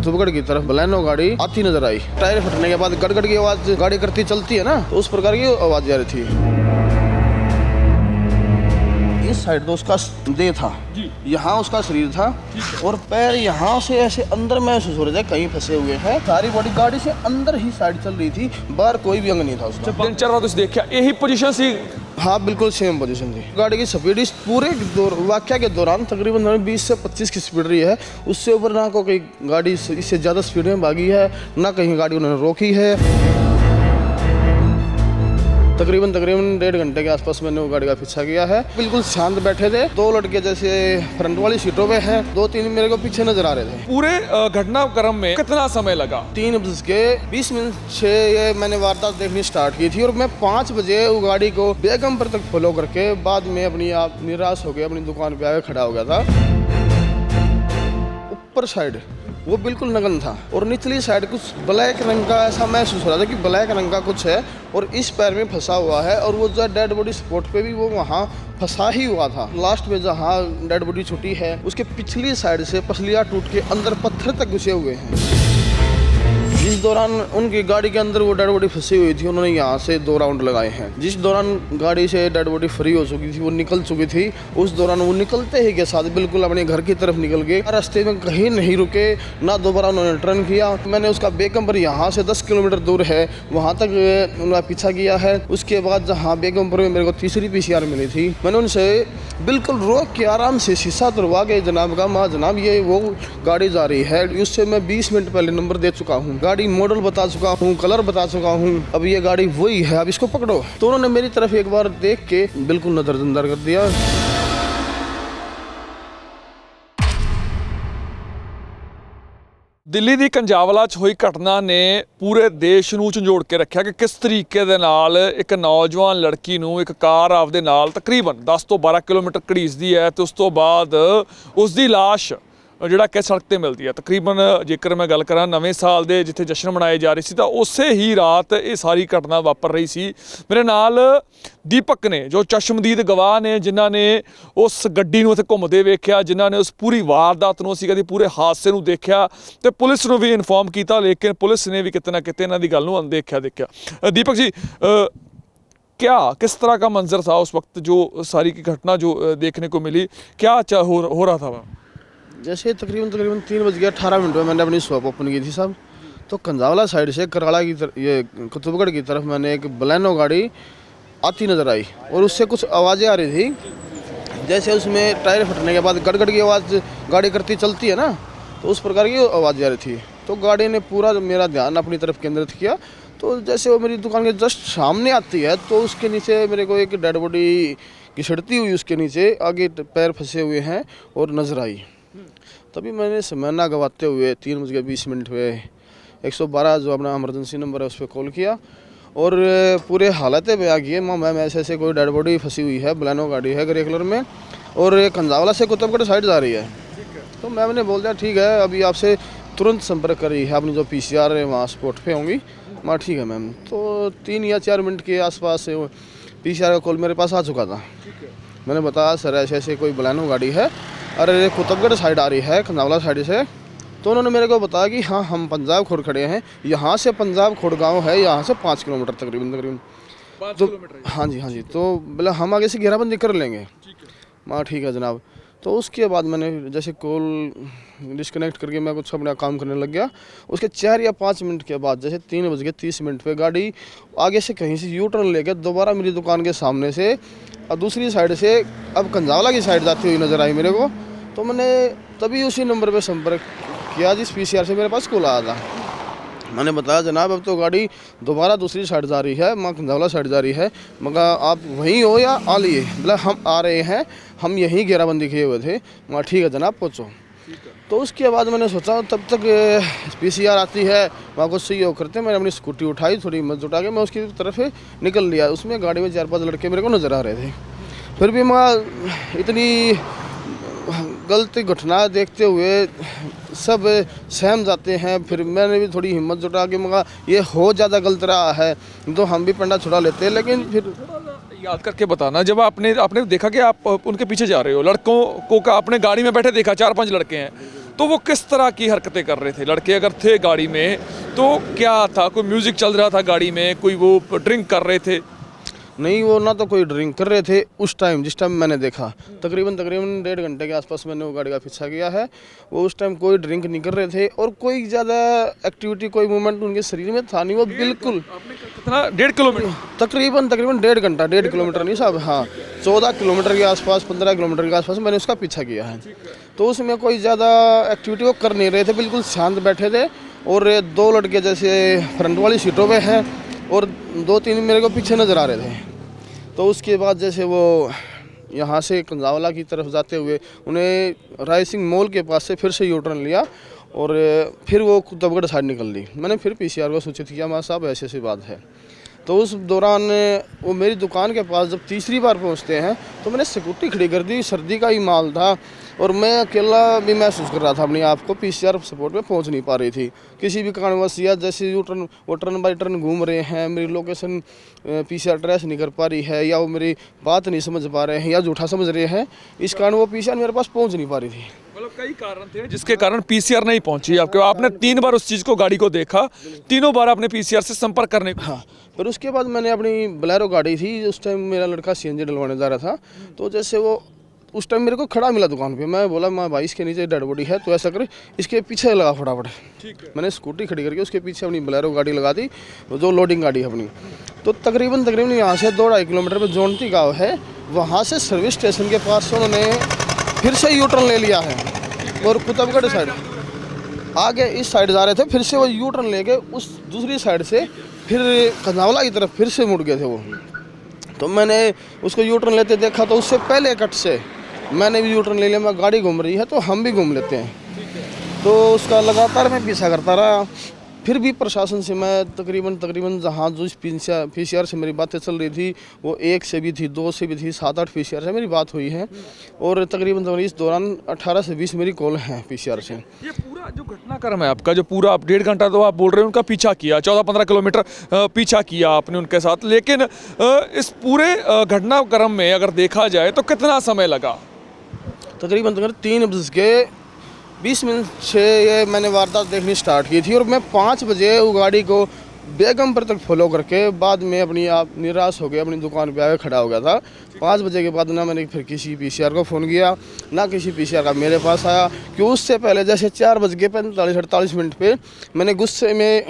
कुतुबगढ़ की तरफ बलेनो गाड़ी आती नजर आई। टायर फटने के बाद गड़गड़ की आवाज गाड़ी करती चलती है ना, तो उस प्रकार की आवाज आ रही थी। इस साइड तो उसका देह था, यहाँ उसका शरीर था और पैर यहाँ से ऐसे अंदर महसूस हो रहे थे कहीं फंसे हुए हैं। सारी बॉडी गाड़ी से अंदर ही साइड चल रही थी, बाहर कोई भी अंग नहीं था उसका। दिन चल रहा तो देखा यही पोजीशन सी। हाँ बिल्कुल सेम पोजीशन थी। गाड़ी की स्पीड इस पूरे वाकया के दौरान तकरीबन 20 से 25 की स्पीड रही है। उससे ऊपर ना कोई गाड़ी इससे ज़्यादा स्पीड में भागी है, ना कहीं गाड़ी उन्होंने रोकी है। तकरीबन 1.5 घंटे के आसपास मैंने वो गाड़ी का पीछा किया है। बिल्कुल शांत बैठे थे, 2 लड़के जैसे फ्रंट वाली सीटों पे हैं, 2-3 मेरे को पीछे नजर आ रहे थे। पूरे घटनाक्रम में कितना समय लगा? 3:20 से ये मैंने वारदात देखनी स्टार्ट की थी और मैं 5 बजे वो गाड़ी को बेगमपुर तक फॉलो करके बाद में अपनी आप निराश हो गया अपनी दुकान पे आके खड़ा हो गया था। ऊपर साइड वो बिल्कुल नगन था और निचली साइड कुछ ब्लैक रंग का ऐसा महसूस हो रहा था कि ब्लैक रंग का कुछ है और इस पैर में फंसा हुआ है। और वो जो डेड बॉडी स्पॉट पे भी वो वहाँ फंसा ही हुआ था। लास्ट में जहाँ डेड बॉडी छुटी है उसके पिछली साइड से पसलियाँ टूट के अंदर पत्थर तक घुसे हुए हैं। जिस दौरान उनकी गाड़ी के अंदर वो डेड बॉडी फंसी हुई थी, उन्होंने यहाँ से 2 राउंड लगाए हैं। जिस दौरान गाड़ी से डेड बॉडी फ्री हो चुकी थी, वो निकल चुकी थी, उस दौरान वो निकलते ही के साथ बिल्कुल अपने घर की तरफ निकल गए। रास्ते में कहीं नहीं रुके, ना दोबारा उन्होंने टर्न किया। मैंने उसका बेगमपुर यहाँ से 10 किलोमीटर दूर है, वहाँ तक उनका पीछा किया है। उसके बाद जहाँ बेगमपुर में मेरे को तीसरी PCR मिली थी, मैंने उनसे बिल्कुल रोक के आराम से शीशा तुड़वा के जनाब का, माँ जनाब ये वो गाड़ी जा रही है, उससे मैं 20 मिनट पहले नंबर दे चुका हूँ, गाड़ी मॉडल बता चुका हूँ, कलर बता चुका हूँ, अब ये गाड़ी वही है, अब इसको पकड़ो। तो उन्होंने मेरी तरफ एक बार देख के बिल्कुल नजरअंदाज कर दिया। ਦਿੱਲੀ ਦੀ ਕੰਜਾਵਲਾ 'ਚ ਹੋਈ ਘਟਨਾ ਨੇ ਪੂਰੇ ਦੇਸ਼ ਨੂੰ ਝੰਜੋੜ ਕੇ ਰੱਖਿਆ ਕਿ ਕਿਸ ਤਰੀਕੇ ਦੇ ਨਾਲ ਇੱਕ ਨੌਜਵਾਨ ਲੜਕੀ ਨੂੰ ਇੱਕ ਕਾਰ ਆਪਦੇ ਨਾਲ ਤਕਰੀਬਨ 10 ਤੋਂ 12 ਕਿਲੋਮੀਟਰ ਘੜੀਸਦੀ ਹੈ ਤੇ ਉਸ ਤੋਂ ਬਾਅਦ ਉਸ ਦੀ ਲਾਸ਼ ਜਿਹੜਾ ਕਿ ਸੜਕ ਤੇ ਮਿਲਦੀ ਹੈ। ਤਕਰੀਬਨ ਜੇਕਰ ਮੈਂ ਗੱਲ ਕਰਾਂ ਨਵੇਂ ਸਾਲ ਦੇ ਜਿੱਥੇ ਜਸ਼ਨ ਮਨਾਏ ਜਾ ਰਹੇ ਸੀ ਤਾਂ ਉਸੇ ਹੀ ਰਾਤ ਇਹ ਸਾਰੀ ਘਟਨਾ ਵਾਪਰ ਰਹੀ ਸੀ। ਮੇਰੇ ਨਾਲ ਦੀਪਕ ਨੇ ਜੋ ਚਸ਼ਮਦੀਦ ਗਵਾਹ ਨੇ, ਜਿਨ੍ਹਾਂ ਨੇ ਉਸ ਗੱਡੀ ਨੂੰ ਇੱਥੇ ਘੁੰਮਦੇ ਵੇਖਿਆ, ਜਿਨ੍ਹਾਂ ਨੇ ਉਸ ਪੂਰੀ ਵਾਰਦਾਤ ਨੂੰ ਅਸੀਂ ਕਦੇ ਪੂਰੇ ਹਾਦਸੇ ਨੂੰ ਦੇਖਿਆ ਤੇ ਪੁਲਿਸ ਨੂੰ ਵੀ ਇਨਫੋਰਮ ਕੀਤਾ, ਲੇਕਿਨ ਪੁਲਿਸ ਨੇ ਵੀ ਕਿਤੇ ਨਾ ਕਿਤੇ ਇਹਨਾਂ ਦੀ ਗੱਲ ਨੂੰ ਅਣਦੇਖਿਆ ਦੇਖਿਆ। दीपक जी क्या किस तरह का मंजर था उस वक्त, जो सारी की घटना जो देखने को मिली, क्या हो रहा था वहाँ? जैसे तकरीबन 3:18 में मैंने अपनी शॉप ओपन की थी साहब, तो कंजावला साइड से कराड़ा की तरफ, ये कुतुबगढ़ की तरफ मैंने एक बलेनो गाड़ी आती नज़र आई और उससे कुछ आवाज़ें आ रही थी। जैसे उसमें टायर फटने के बाद गड़गड़ की आवाज़ गाड़ी करती चलती है ना, तो उस प्रकार की आवाज़ आ रही थी। तो गाड़ी ने पूरा मेरा ध्यान अपनी तरफ केंद्रित किया। तो जैसे वो मेरी दुकान के जस्ट सामने आती है तो उसके नीचे मेरे को एक डेड बॉडी घिसड़ती हुई उसके नीचे आगे पैर फंसे हुए हैं और नज़र आई। तभी मैंने समय ना गवाते हुए 3:20 पे 112 जो अपना इमरजेंसी नंबर है उस पर कॉल किया और पूरे हालत में आ गई मैम ऐसे कोई डेड बॉडी फंसी हुई है, बलेनो गाड़ी है ग्रे कलर में और कंजावला से कुतुबगढ़ साइड जा रही है। तो मैम ने बोल दिया ठीक है, अभी आपसे तुरंत संपर्क कर रही है, अपनी जो PCR है वहाँ स्पॉट पे होंगी। मैं ठीक है मैम। तो 3 या 4 मिनट के आसपास PCR का कॉल मेरे पास आ चुका था। मैंने बताया सर ऐसे कोई बलेनो गाड़ी है, अरे कुतुबगढ़ साइड आ रही है कंजावला साइड से। तो उन्होंने मेरे को बताया कि हाँ हम पंजाब खोड़ खड़े हैं, यहाँ से पंजाब खोड़ गाँव है, यहाँ से 5 किलोमीटर तकरीबन 5 तो किलोमीटर। हाँ जी। तो बोला हम आगे से घेराबंदी कर लेंगे। माँ ठीक है जनाब। तो उसके बाद मैंने जैसे कॉल डिस्कनेक्ट करके मैं कुछ अपना काम करने लग गया। उसके 4 या 5 मिनट के बाद जैसे 3:30 पे गाड़ी आगे से कहीं से यू टर्न लेकर दोबारा मेरी दुकान के सामने से और दूसरी साइड से अब कंजावला की साइड जाती हुई नज़र आई मेरे को। तो मैंने तभी उसी नंबर पे संपर्क किया जिस PCR से मेरे पास कॉल आया था। मैंने बताया जनाब अब तो गाड़ी दोबारा दूसरी साइड जा रही है, माँ कंजावला साइड जा रही है, मगर आप वहीं हो या आ लिए? बोला हम आ रहे हैं, हम यहीं घेराबंदी किए हुए थे। मैं ठीक है जनाब पहुँचो। तो उसके बाद मैंने सोचा तब तक PCR आती है, वहाँ को सहयोग करते। मैंने अपनी स्कूटी उठाई, थोड़ी हिम्मत जुटा के मैं उसकी तरफ निकल लिया। उसमें गाड़ी में 4-5 लड़के मेरे को नज़र आ रहे थे। फिर भी मैं इतनी गलत घटना देखते हुए सब सहम जाते हैं। फिर मैंने भी थोड़ी हिम्मत जुटा के मगा ये हो ज़्यादा गलत रहा है तो हम भी पंडा छुड़ा लेते हैं। लेकिन फिर याद करके बताना, जब आपने देखा कि आप उनके पीछे जा रहे हो, लड़कों को का अपने गाड़ी में बैठे देखा, 4-5 लड़के हैं, तो वो किस तरह की हरकतें कर रहे थे लड़के अगर थे गाड़ी में, तो क्या था? कोई म्यूज़िक चल रहा था गाड़ी में, कोई वो ड्रिंक कर रहे थे? नहीं, वो ना तो कोई ड्रिंक कर रहे थे उस टाइम, जिस टाइम मैंने देखा। तकरीबन 1.5 घंटे के आसपास मैंने वो गाड़ी का पीछा किया है। वो उस टाइम कोई ड्रिंक नहीं कर रहे थे और कोई ज़्यादा एक्टिविटी, कोई मूवमेंट उनके शरीर में था नहीं। वो बिल्कुल कितना, 1.5 किलोमीटर? तकरीबन 1.5 घंटा, 1.5 किलोमीटर नहीं साहब, हाँ 14 किलोमीटर के आसपास, 15 किलोमीटर के आसपास मैंने उसका पीछा किया है। तो उसमें कोई ज़्यादा एक्टिविटी वो कर नहीं रहे थे, बिल्कुल शांत बैठे थे। और 2 लड़के जैसे फ्रंट वाली सीटों पे हैं और 2-3 मेरे को पीछे नज़र आ रहे थे। तो उसके बाद जैसे वो यहाँ से कंजावला की तरफ जाते हुए उन्हें राय सिंह मॉल के पास से फिर से यू टर्न लिया और फिर वो कुतुबगढ़ साइड निकल ली। मैंने फिर पीसीआर को सूचित किया, मां साहब ऐसी ऐसी बात है। तो उस दौरान वो मेरी दुकान के पास जब तीसरी बार पहुंचते हैं तो मैंने सिक्योरिटी खड़ी कर दी। सर्दी का ही माल था और मैं अकेला भी महसूस कर रहा था अपने आप को। पीसीआर सपोर्ट में पहुंच नहीं पा रही थी किसी भी कारणवश, या जैसे यू टर्न वो टर्न बाई टर्न घूम रहे हैं, मेरी लोकेशन पीसीआर ट्रेस नहीं कर पा रही है, या वो मेरी बात नहीं समझ पा रहे हैं या झूठा समझ रहे हैं, इस कारण वो पीसीआर मेरे पास पहुँच नहीं पा रही थी। मतलब कई कारण थे जिसके कारण पीसीआर नहीं पहुंची आपके। आपने 3 बार उस चीज़ को, गाड़ी को देखा, तीनों बार आपने पीसीआर से संपर्क करने को। हाँ, फिर उसके बाद मैंने अपनी बोलेरो गाड़ी थी, उस टाइम मेरा लड़का सीएनजी डलवाने जा रहा था। तो जैसे वो उस टाइम मेरे को खड़ा मिला दुकान पे, मैं बोला माँ भाई इसके नीचे डेड बॉडी है, तो ऐसा कर इसके पीछे लगा फटाफट। मैंने स्कूटी खड़ी करके उसके पीछे अपनी बोलेरो गाड़ी लगा दी, जो लोडिंग गाड़ी है अपनी। तो तकरीबन यहाँ से 2-2.5 किलोमीटर पर जोनती गाँव है, वहाँ से सर्विस स्टेशन के पास से उन्होंने फिर से यू टर्न ले लिया है और कुतुबगढ़ साइड आगे इस साइड जा रहे थे। फिर से वो यू टर्न लेके उस दूसरी साइड से फिर कंजावला की तरफ फिर से मुड़ गए थे वो। तो मैंने उसको यू टर्न लेते देखा, तो उससे पहले कट से मैंने भी यू टर्न ले लिया। मैं गाड़ी घूम रही है तो हम भी घूम लेते हैं। तो उसका लगातार मैं पीछा करता रहा। फिर भी प्रशासन से मैं तकरीबन जहाँ जो पीसीआर से मेरी बातें चल रही थी, वो 1 से भी थी, 2 से भी थी, 7-8 पीसीआर से मेरी बात हुई है। और तकरीबन इस दौरान 18 से 20 मेरी कॉल हैं पीसीआर से। ये पूरा जो घटनाक्रम है आपका, जो पूरा आप 1.5 घंटा तो आप बोल रहे हैं उनका पीछा किया, 14-15 किलोमीटर पीछा किया आपने उनके साथ, लेकिन इस पूरे घटनाक्रम में अगर देखा जाए तो कितना समय लगा? तकरीबन 3:20 से ये मैंने वारदात देखनी स्टार्ट की थी और मैं 5 बजे वो गाड़ी को बेगमपुर तक फॉलो करके बाद में अपनी आप निराश हो गया, अपनी दुकान पे आके खड़ा हो गया था। 5 बजे के बाद ना मैंने फिर किसी पीसीआर को फ़ोन किया, ना किसी पीसीआर का मेरे पास आया। कि उससे पहले जैसे 4:45-48 पे मैंने गुस्से में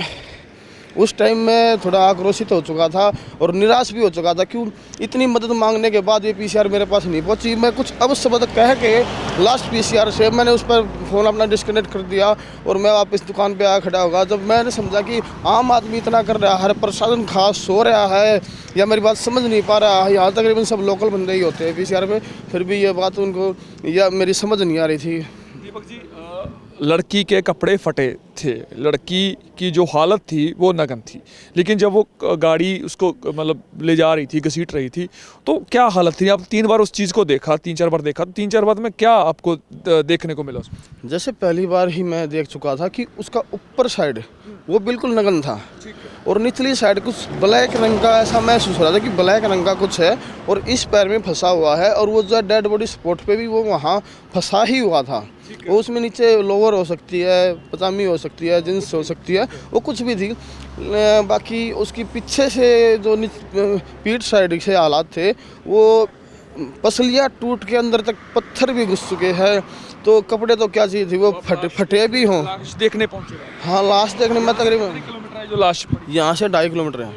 उस टाइम मैं थोड़ा आक्रोशित हो चुका था और निराश भी हो चुका था। क्यों इतनी मदद मांगने के बाद ये पीसीआर मेरे पास नहीं पहुंची। मैं कुछ अब शब्द कह के लास्ट पीसीआर से मैंने उस पर फ़ोन अपना डिस्कनेक्ट कर दिया और मैं वापस दुकान पे आ खड़ा होगा। जब मैंने समझा कि आम आदमी इतना कर रहा है, प्रशासन खास सो रहा है या मेरी बात समझ नहीं पा रहा है, यहाँ तकरीबन सब लोकल बंदे ही होते हैं पीसीआर में, फिर भी ये बात उनको या मेरी समझ नहीं आ रही थी। दीपक जी, लड़की के कपड़े फटे थे, लड़की की जो हालत थी वो नगन थी, लेकिन जब वो गाड़ी उसको मतलब ले जा रही थी, घसीट रही थी, तो क्या हालत थी? आप 3 बार उस चीज़ को देखा, 3-4 बार देखा, तो 3-4 बार में क्या आपको देखने को मिला उसमें? जैसे पहली बार ही मैं देख चुका था कि उसका ऊपर साइड वो बिल्कुल नगन था और निचली साइड कुछ ब्लैक रंग का ऐसा महसूस हो रहा था कि ब्लैक रंग का कुछ है और इस पैर में फंसा हुआ है। और वो जो डेड बॉडी स्पॉट पे भी वो वहाँ फंसा ही हुआ था। वो उसमें नीचे लोअर हो सकती है, पजामी हो सकती है, जींस हो सकती है, वो कुछ भी थी। बाकी उसकी पीछे से जो पीठ साइड से हालात थे, वो पसलियाँ टूट के अंदर तक पत्थर भी घुस चुके हैं। तो कपड़े तो क्या चीज़ थी, वो फटे भी हों। लाश देखने पहुंचे? हाँ, लाश देखने में तकरीबन किलोमीटर है जो लाश पड़ी? यहाँ से 2.5 किलोमीटर है।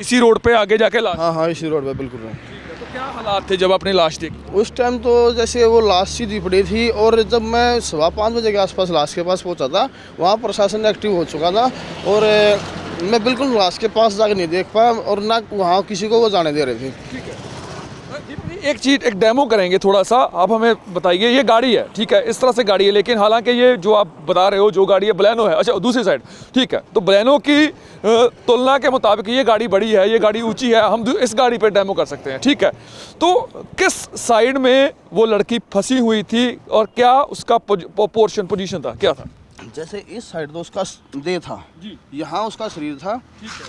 इसी रोड पे आगे जाके लाश? हाँ, इसी रोड पे बिल्कुल है। तो क्या हालात थे जब आपने लाश देखी? उस टाइम तो जैसे वो लाश सीधी पड़ी थी और जब मैं 5:15 बजे के आसपास लाश के पास पहुंचा था, वहाँ प्रशासन एक्टिव हो चुका था और मैं बिल्कुल लाश के पास जाकर नहीं देख पाया और ना वहाँ किसी को वो जाने दे रहे थे। एक चीज़, एक डेमो करेंगे थोड़ा सा, आप हमें बताइए। ये गाड़ी है, ठीक है, इस तरह से गाड़ी है, लेकिन हालांकि ये जो आप बता रहे हो जो गाड़ी है बलेनो है, अच्छा दूसरी साइड, ठीक है, तो बलेनो की तुलना के मुताबिक ये गाड़ी बड़ी है, ये गाड़ी ऊंची है, हम इस गाड़ी पे डेमो कर सकते हैं, ठीक है। तो किस साइड में वो लड़की फंसी हुई थी और क्या उसका पोजीशन था, क्या था? जैसे इस साइड तो उसका देह था, जी। यहाँ उसका शरीर था,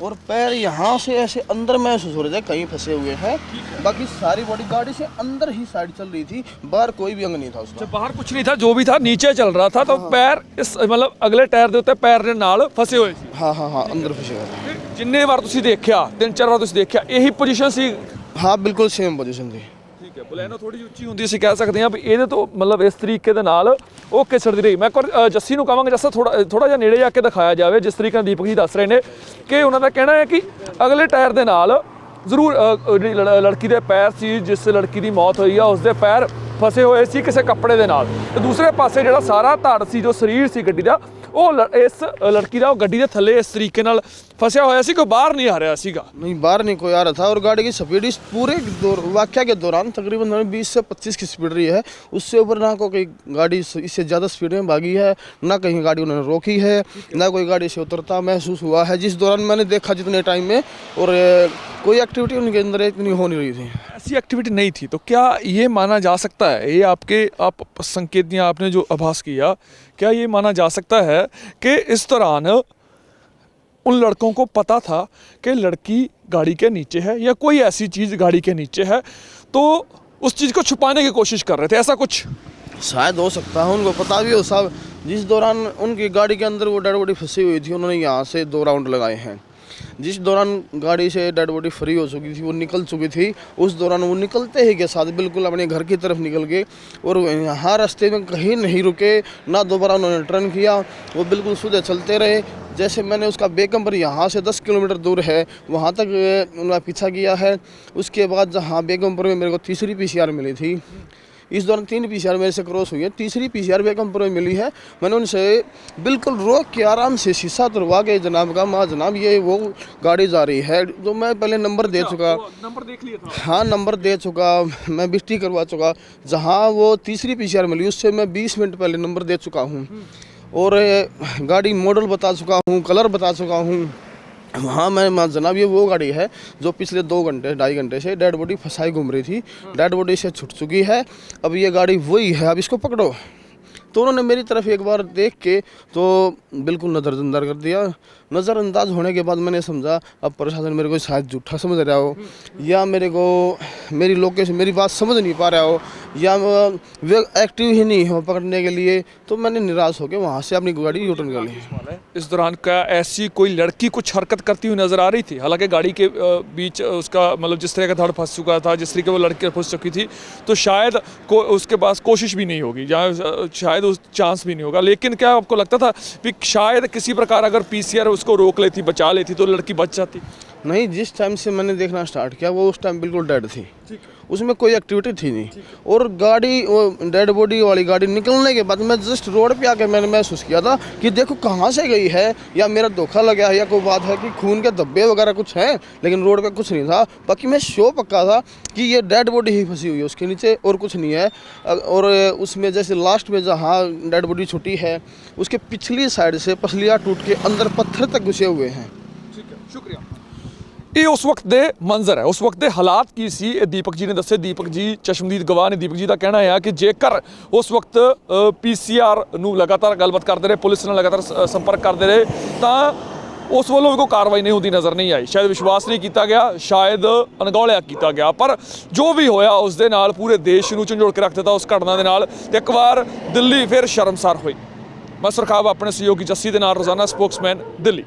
और पैर यहाँ से ऐसे अंदर महसूस हो रहे थे कहीं फंसे हुए हैं। बाकी सारी बॉडी गाड़ी से अंदर ही साइड चल रही थी, बाहर कोई भी अंग नहीं था उसका। जब बाहर कुछ नहीं था, जो भी था नीचे चल रहा था, तो पैर इस मतलब अगले टायर ਦੇ ਉੱਤੇ ਪੈਰ ਦੇ ਨਾਲ ਫਸੇ ਹੋਏ ਸੀ। हाँ हाँ हाँ, अंदर फंसे हुए थे। ਜਿੰਨੇ ਵਾਰ ਤੁਸੀਂ ਦੇਖਿਆ, 3-4 ਵਾਰ ਤੁਸੀਂ ਦੇਖਿਆ, ਇਹੀ ਪੋਜੀਸ਼ਨ ਸੀ। हाँ बिल्कुल सेम पोजीशन थी। ਠੀਕ ਹੈ, ਬਲੈਨੋ ਥੋੜੀ ਜਿਹੀ ਉੱਚੀ ਹੁੰਦੀ, ਅਸੀਂ ਕਹਿ ਸਕਦੇ ਹਾਂ ਵੀ ਇਹਦੇ ਤੋਂ ਮਤਲਬ ਇਸ ਤਰੀਕੇ ਦੇ ਨਾਲ ਉਹ ਕਿਸੜਦੀ ਰਹੀ। ਮੈਂ ਇੱਕ ਵਾਰ ਜੱਸੀ ਨੂੰ ਕਹਾਂਗਾ, ਜੱਸਾ ਥੋੜਾ ਜਿਹਾ ਨੇੜੇ ਜਾ ਕੇ ਦਿਖਾਇਆ ਜਾਵੇ। ਜਿਸ ਤਰੀਕੇ ਨਾਲ ਦੀਪਕ ਜੀ ਦੱਸ ਰਹੇ ਨੇ ਕਿ ਉਹਨਾਂ ਦਾ ਕਹਿਣਾ ਹੈ ਕਿ ਅਗਲੇ ਟਾਇਰ ਦੇ ਨਾਲ ਜ਼ਰੂਰ ਜਿਹੜੀ ਲੜਕੀ ਦੇ ਪੈਰ ਸੀ, ਜਿਸ ਲੜਕੀ ਦੀ ਮੌਤ ਹੋਈ ਆ, ਉਸਦੇ ਪੈਰ ਫਸੇ ਹੋਏ ਸੀ ਕਿਸੇ ਕੱਪੜੇ ਦੇ ਨਾਲ, ਤੇ ਦੂਸਰੇ ਪਾਸੇ ਜਿਹੜਾ ਸਾਰਾ ਧੜ ਸੀ, ਜੋ ਸਰੀਰ ਸੀ ਗੱਡੀ ਦਾ, ਉਹ ਇਸ ਲੜਕੀ ਦਾ ਉਹ ਗੱਡੀ ਦੇ ਥੱਲੇ ਇਸ ਤਰੀਕੇ ਨਾਲ फंसा होया सी, कोई बाहर नहीं आ रहा सीगा। नहीं, बाहर नहीं कोई आ रहा था, और गाड़ी की स्पीड इस पूरे वाक़या के दौरान तकरीबन 20 से 25 की स्पीड रही है। उससे ऊपर ना कोई गाड़ी इससे ज़्यादा स्पीड में भागी है, ना कहीं गाड़ी उन्होंने रोकी है, ना कोई गाड़ी से उतरता महसूस हुआ है। जिस दौरान मैंने देखा जितने टाइम में, और कोई एक्टिविटी उनके अंदर इतनी हो नहीं रही थी। ऐसी एक्टिविटी नहीं थी, तो क्या ये माना जा सकता है, ये आप संकेत दिया आपने जो आभास किया, क्या ये माना जा सकता है कि इस दौरान उन लड़कों को पता था कि लड़की गाड़ी के नीचे है या कोई ऐसी चीज़ गाड़ी के नीचे है, तो उस चीज़ को छुपाने की कोशिश कर रहे थे, ऐसा कुछ? शायद हो सकता है, उनको पता भी हो साहब। जिस दौरान उनकी गाड़ी के अंदर वो डेड बॉडी फंसी हुई थी, उन्होंने यहाँ से 2 राउंड लगाए हैं। जिस दौरान गाड़ी से डेड बॉडी फ्री हो चुकी थी, वो निकल चुकी थी, उस दौरान वो निकलते ही के साथ बिल्कुल अपने घर की तरफ निकल गए, और यहाँ रास्ते में कहीं नहीं रुके, ना दोबारा उन्होंने टर्न किया, वो बिल्कुल सीधे चलते रहे। जैसे मैंने उसका बेकम्पर यहाँ से 10 किलोमीटर दूर है, वहाँ तक उनका पीछा किया है। उसके बाद जहाँ बेकम्पर में मेरे को तीसरी PCR मिली थी, इस दौरान 3 PCR मेरे से क्रॉस हुई है, तीसरी PCR बेकम्पर में मिली है। मैंने उनसे बिल्कुल रोक के आराम से शीशा तुड़वा के जनाब का, माँ जनाब ये वो गाड़ी जा रही है, तो मैं पहले नंबर दे चुका, नंबर देख लिया था? हाँ नंबर दे चुका, मैं बिस्टी करवा चुका। जहाँ वो तीसरी PCR मिली उससे मैं 20 मिनट पहले नंबर दे चुका हूँ, और गाड़ी मॉडल बता चुका हूँ, कलर बता चुका हूँ। हाँ मैं जनाब ये वो गाड़ी है जो पिछले 2-2.5 घंटे से डेड बॉडी फंसाई घूम रही थी, डेड बॉडी से छूट चुकी है, अब ये गाड़ी वही है, अब इसको पकड़ो। तो उन्होंने मेरी तरफ एक बार देख के तो बिल्कुल नज़रअंदाज कर दिया। नज़रअंदाज होने के बाद मैंने समझा अब प्रशासन मेरे को शायद झूठा समझ रहा हो, या मेरे को मेरी लोकेशन मेरी बात समझ नहीं पा रहा हो, या वे एक्टिव ही नहीं हो पकड़ने के लिए। तो मैंने निराश होकर वहाँ से अपनी गाड़ी यूटर्न कर ली। इस दौरान क्या ऐसी कोई लड़की कुछ हरकत करती हुई नजर आ रही थी? हालांकि गाड़ी के बीच उसका मतलब जिस तरह का धड़ फंस चुका था, जिस तरीके वो लड़की फंस चुकी थी, तो शायद उसके पास कोशिश भी नहीं होगी, जहाँ शायद उस चांस भी नहीं होगा। लेकिन क्या आपको लगता था कि शायद किसी प्रकार अगर PCR उसको रोक लेती, बचा लेती, तो लड़की बच जाती? नहीं, जिस टाइम से मैंने देखना स्टार्ट किया वो उस टाइम बिल्कुल डेड थी, उसमें कोई एक्टिविटी थी नहीं। और गाड़ी वो डेड बॉडी वाली गाड़ी निकलने के बाद मैं जस्ट रोड पे आके मैंने महसूस किया था कि देखो कहाँ से गई है, या मेरा धोखा लगा है, या कोई बात है कि खून के धब्बे वगैरह कुछ हैं, लेकिन रोड पे कुछ नहीं था। बाकी मैं श्योर पक्का था कि ये डेड बॉडी ही फंसी हुई है उसके नीचे, और कुछ नहीं है। और उसमें जैसे लास्ट में जहाँ डेड बॉडी छुटी है, उसके पिछली साइड से पसलियाँ टूट के अंदर पत्थर तक घुसे हुए हैं। ठीक है, शुक्रिया। ਇਹ ਉਸ ਵਕਤ ਦੇ ਮੰਜ਼ਰ ਹੈ, ਉਸ ਵਕਤ ਦੇ ਹਾਲਾਤ ਕੀ ਸੀ, ਇਹ ਦੀਪਕ ਜੀ ਨੇ ਦੱਸੇ। ਦੀਪਕ ਜੀ ਚਸ਼ਮਦੀਦ ਗਵਾਹ ਨੇ। ਦੀਪਕ ਜੀ ਦਾ ਕਹਿਣਾ ਹੈ ਕਿ ਜੇਕਰ ਉਸ ਵਕਤ PCR ਨੂੰ ਲਗਾਤਾਰ ਗੱਲਬਾਤ ਕਰਦੇ ਰਹੇ, ਪੁਲਿਸ ਨਾਲ ਲਗਾਤਾਰ ਸੰਪਰਕ ਕਰਦੇ ਰਹੇ, ਤਾਂ ਉਸ ਵੱਲੋਂ ਵੀ ਕੋਈ ਕਾਰਵਾਈ ਨਹੀਂ ਹੁੰਦੀ ਨਜ਼ਰ ਨਹੀਂ ਆਈ। ਸ਼ਾਇਦ ਵਿਸ਼ਵਾਸ ਨਹੀਂ ਕੀਤਾ ਗਿਆ, ਸ਼ਾਇਦ ਅਣਗੌਲਿਆ ਕੀਤਾ ਗਿਆ, ਪਰ ਜੋ ਵੀ ਹੋਇਆ ਉਸ ਦੇ ਨਾਲ ਪੂਰੇ ਦੇਸ਼ ਨੂੰ ਝੰਜੋੜ ਕੇ ਰੱਖ ਦਿੱਤਾ ਉਸ ਘਟਨਾ ਦੇ ਨਾਲ। ਤੇ ਇੱਕ ਵਾਰ ਦਿੱਲੀ ਫਿਰ ਸ਼ਰਮਸਾਰ ਹੋਈ। ਮੈਂ ਸੁਰਖਾਬ ਆਪਣੇ ਸਹਿਯੋਗੀ ਜੱਸੀ ਦੇ ਨਾਲ, ਰੋਜ਼ਾਨਾ ਸਪੋਕਸਮੈਨ, ਦਿੱਲੀ।